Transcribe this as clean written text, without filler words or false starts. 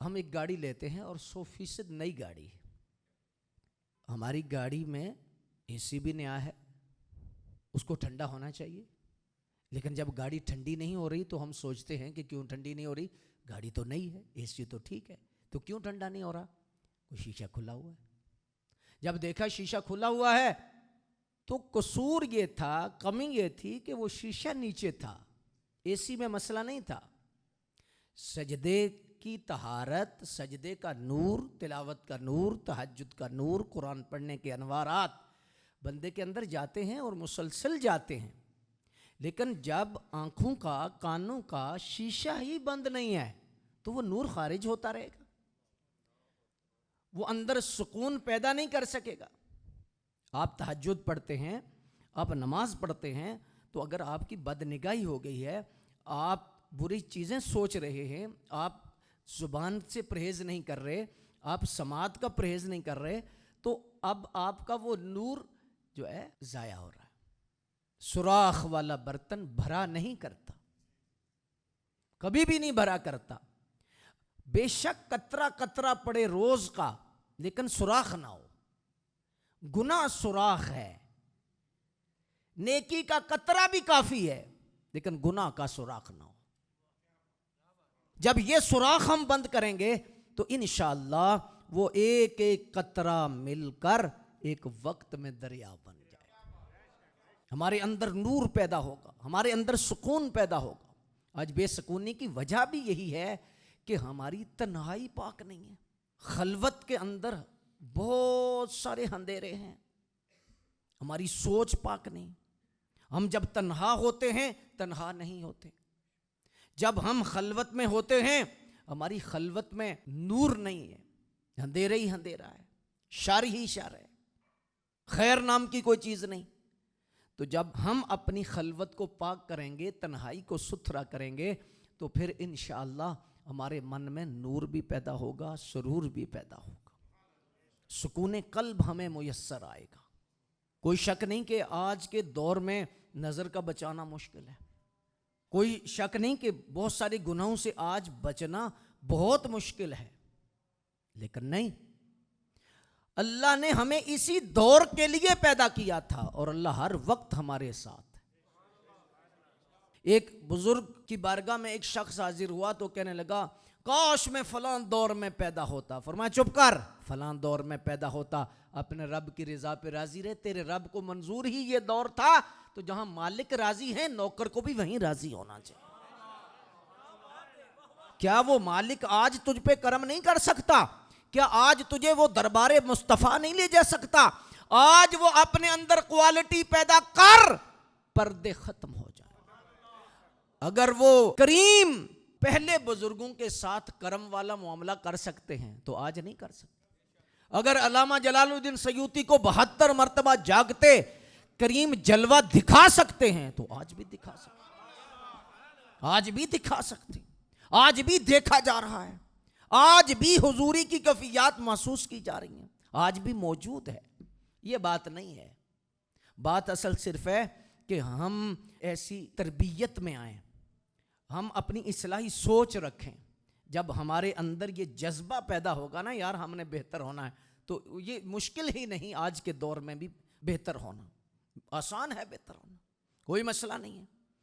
ہم ایک گاڑی لیتے ہیں اور 100% نئی گاڑی ہے، ہماری گاڑی میں اے سی بھی نیا ہے، اس کو ٹھنڈا ہونا چاہیے، لیکن جب گاڑی ٹھنڈی نہیں ہو رہی تو ہم سوچتے ہیں کہ کیوں ٹھنڈی نہیں ہو رہی، گاڑی تو نئی ہے، اے سی تو ٹھیک ہے، تو کیوں ٹھنڈا نہیں ہو رہا؟ کوئی شیشہ کھلا ہوا ہے۔ جب دیکھا شیشہ کھلا ہوا ہے تو قصور یہ تھا، کمی یہ تھی کہ وہ شیشہ نیچے تھا، اے سی میں مسئلہ نہیں تھا۔ سجدے کی طہارت، سجدے کا نور، تلاوت کا نور، تہجد کا نور، قرآن پڑھنے کے انوارات بندے کے اندر جاتے ہیں اور مسلسل جاتے ہیں، لیکن جب آنکھوں کا، کانوں کا شیشہ ہی بند نہیں ہے تو وہ نور خارج ہوتا رہے گا، وہ اندر سکون پیدا نہیں کر سکے گا۔ آپ تہجد پڑھتے ہیں، آپ نماز پڑھتے ہیں، تو اگر آپ کی بد نگاہی ہو گئی ہے، آپ بری چیزیں سوچ رہے ہیں، آپ زبان سے پرہیز نہیں کر رہے، آپ سماعت کا پرہیز نہیں کر رہے، تو اب آپ کا وہ نور جو ہے ضائع ہو رہا ہے۔ سوراخ والا برتن بھرا نہیں کرتا، کبھی بھی نہیں بھرا کرتا، بے شک قطرہ قطرہ پڑے روز کا، لیکن سوراخ نہ ہو۔ گناہ سوراخ ہے، نیکی کا قطرہ بھی کافی ہے، لیکن گناہ کا سوراخ نہ ہو۔ جب یہ سوراخ ہم بند کریں گے تو انشاءاللہ وہ ایک ایک قطرہ مل کر ایک وقت میں دریا بن جائے گا، ہمارے اندر نور پیدا ہوگا، ہمارے اندر سکون پیدا ہوگا۔ آج بے سکونی کی وجہ بھی یہی ہے کہ ہماری تنہائی پاک نہیں ہے، خلوت کے اندر بہت سارے اندھیرے ہیں، ہماری سوچ پاک نہیں۔ ہم جب تنہا ہوتے ہیں تنہا نہیں ہوتے، جب ہم خلوت میں ہوتے ہیں ہماری خلوت میں نور نہیں ہے، اندھیرا ہی اندھیرا ہے، شر ہی شر ہے، خیر نام کی کوئی چیز نہیں۔ تو جب ہم اپنی خلوت کو پاک کریں گے، تنہائی کو ستھرا کریں گے، تو پھر انشاءاللہ ہمارے من میں نور بھی پیدا ہوگا، سرور بھی پیدا ہوگا، سکون قلب ہمیں میسر آئے گا۔ کوئی شک نہیں کہ آج کے دور میں نظر کا بچانا مشکل ہے، کوئی شک نہیں کہ بہت سارے گناہوں سے آج بچنا بہت مشکل ہے، لیکن نہیں، اللہ نے ہمیں اسی دور کے لیے پیدا کیا تھا اور اللہ ہر وقت ہمارے ساتھ ہے۔ ایک بزرگ کی بارگاہ میں ایک شخص حاضر ہوا تو کہنے لگا کاش میں فلاں دور میں پیدا ہوتا۔ فرمایا چپ کر، فلاں دور میں پیدا ہوتا، اپنے رب کی رضا پہ راضی رہے، تیرے رب کو منظور ہی یہ دور تھا، تو جہاں مالک راضی ہے نوکر کو بھی وہیں راضی ہونا چاہیے۔ کیا وہ مالک آج تجھ پہ کرم نہیں کر سکتا؟ کیا آج تجھے وہ دربار مصطفیٰ نہیں لے جا سکتا؟ آج وہ اپنے اندر کوالٹی پیدا کر، پردے ختم ہو جائے۔ اگر وہ کریم پہلے بزرگوں کے ساتھ کرم والا معاملہ کر سکتے ہیں تو آج نہیں کر سکتے۔ اگر علامہ جلال الدین سیوطی کو 72 مرتبہ جاگتے کریم جلوہ دکھا سکتے ہیں تو آج بھی دکھا سکتے، آج بھی دکھا سکتے، آج بھی دیکھا جا رہا ہے، آج بھی حضوری کی کیفیات محسوس کی جا رہی ہیں، آج بھی موجود ہے۔ یہ بات نہیں ہے، بات اصل صرف ہے کہ ہم ایسی تربیت میں آئیں، ہم اپنی اصلاحی سوچ رکھیں۔ جب ہمارے اندر یہ جذبہ پیدا ہوگا نا یار ہم نے بہتر ہونا ہے، تو یہ مشکل ہی نہیں، آج کے دور میں بھی بہتر ہونا آسان ہے، بہتر ہونا کوئی مسئلہ نہیں ہے۔